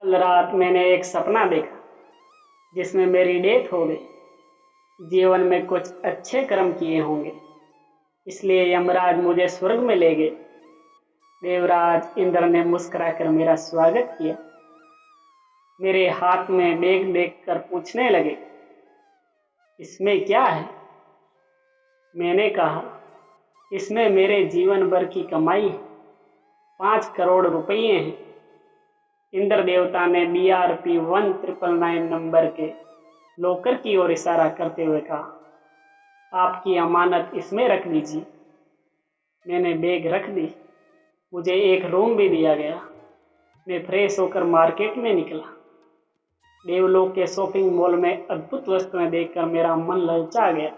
कल रात मैंने एक सपना देखा जिसमें मेरी डेथ हो गई। जीवन में कुछ अच्छे कर्म किए होंगे, इसलिए यमराज मुझे स्वर्ग में ले गए। देवराज इंद्र ने मुस्कुराकर मेरा स्वागत किया। मेरे हाथ में बैग देखकर पूछने लगे, इसमें क्या है? मैंने कहा, इसमें मेरे जीवन भर की कमाई है, 5 करोड़ रुपये हैं। इंद्र देवता ने BRP 1999 नंबर के लॉकर की ओर इशारा करते हुए कहा, आपकी अमानत इसमें रख दीजिए। मैंने बैग रख दी। मुझे एक रूम भी दिया गया। मैं फ्रेश होकर मार्केट में निकला। देवलोक के शॉपिंग मॉल में अद्भुत वस्तुएं देखकर मेरा मन ललचा गया।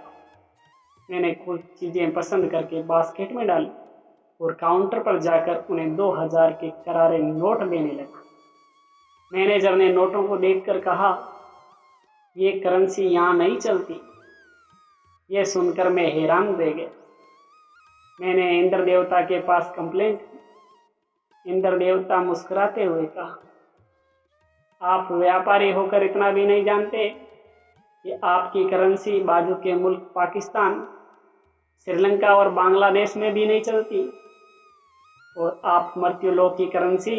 मैंने कुछ चीजें पसंद करके बास्केट में डाली और काउंटर पर जाकर उन्हें 2000 के करारे नोट देने लगा। मैनेजर ने नोटों को देखकर कहा, ये करेंसी यहाँ नहीं चलती। यह सुनकर मैं हैरान रह गया। मैंने इंद्र देवता के पास कंप्लेंट की। इंद्र देवता मुस्कुराते हुए कहा, आप व्यापारी होकर इतना भी नहीं जानते कि आपकी करेंसी बाजू के मुल्क पाकिस्तान, श्रीलंका और बांग्लादेश में भी नहीं चलती, और आप मर्त्युलोक की करेंसी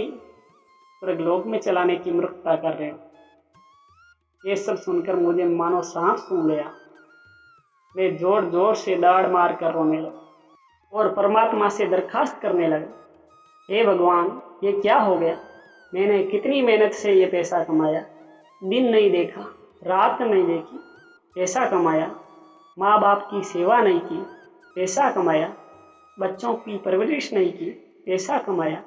स्वर्गलोक में चलाने की मूर्खता कर रहे हो। ये सब सुनकर मुझे मानो सांप सूंघ गया। मैं जोर जोर से दाढ़ मार कर रोने लगा और परमात्मा से दरखास्त करने लगा, हे भगवान, ये क्या हो गया? मैंने कितनी मेहनत से ये पैसा कमाया, दिन नहीं देखा, रात नहीं देखी, पैसा कमाया, माँ बाप की सेवा नहीं की, पैसा कमाया, बच्चों की परवरिश नहीं की, पैसा कमाया,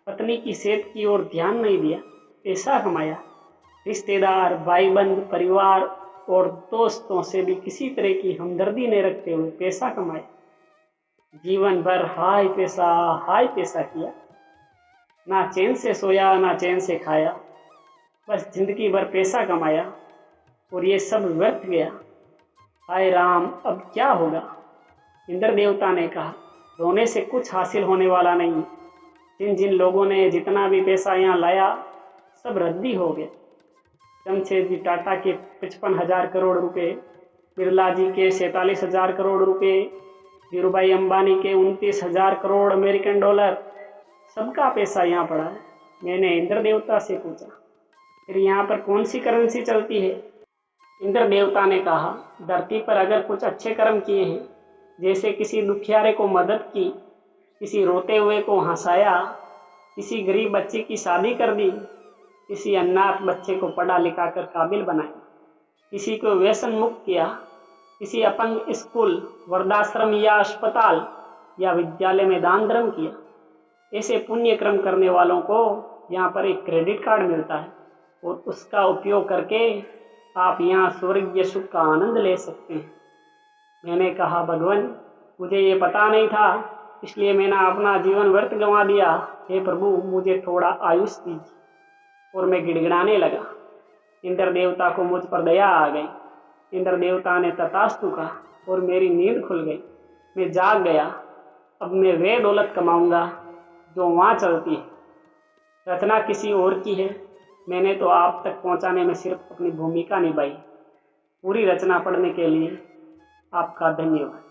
पत्नी की सेहत की ओर ध्यान नहीं दिया, पैसा कमाया, रिश्तेदार, भाई बंधु, परिवार और दोस्तों से भी किसी तरह की हमदर्दी नहीं रखते हुए पैसा कमाया। जीवन भर हाय पैसा किया, ना चैन से सोया ना चैन से खाया, बस जिंदगी भर पैसा कमाया और ये सब व्यर्थ गया। हाय राम, अब क्या होगा? इंद्र देवता ने कहा, रोने से कुछ हासिल होने वाला नहीं। जिन जिन लोगों ने जितना भी पैसा यहाँ लाया सब रद्दी हो गए। जमशेदजी टाटा के 55,000 करोड़ रुपए, बिरला जी के 47,000 करोड़ रुपए, धीरूभाई अंबानी के 29,000 करोड़ अमेरिकन डॉलर, सबका पैसा यहाँ पड़ा है। मैंने इंद्र देवता से पूछा, फिर यहाँ पर कौन सी करेंसी चलती है? इंद्र देवता ने कहा, धरती पर अगर कुछ अच्छे कर्म किए हैं, जैसे किसी दुखियारे को मदद की, किसी रोते हुए को हंसाया, किसी गरीब बच्चे की शादी कर दी, किसी अनाथ बच्चे को पढ़ा लिखा कर काबिल बनाया, किसी को व्यसन मुक्त किया, किसी अपंग स्कूल, वृद्धाश्रम या अस्पताल या विद्यालय में दान धर्म किया, ऐसे पुण्य कर्म करने वालों को यहाँ पर एक क्रेडिट कार्ड मिलता है और उसका उपयोग करके आप यहाँ स्वर्गीय सुख का आनंद ले सकते हैं। मैंने कहा, भगवान, मुझे ये पता नहीं था, इसलिए मैंने अपना जीवन व्यर्थ गंवा दिया। हे प्रभु, मुझे थोड़ा आयुष दीजिए। और मैं गिड़गिड़ाने लगा। इंद्र देवता को मुझ पर दया आ गई। इंद्र देवता ने तथास्तु कहा और मेरी नींद खुल गई। मैं जाग गया। अब मैं वे दौलत कमाऊंगा जो वहाँ चलती है। रचना किसी और की है, मैंने तो आप तक पहुँचाने में सिर्फ अपनी भूमिका निभाई। पूरी रचना पढ़ने के लिए आपका धन्यवाद।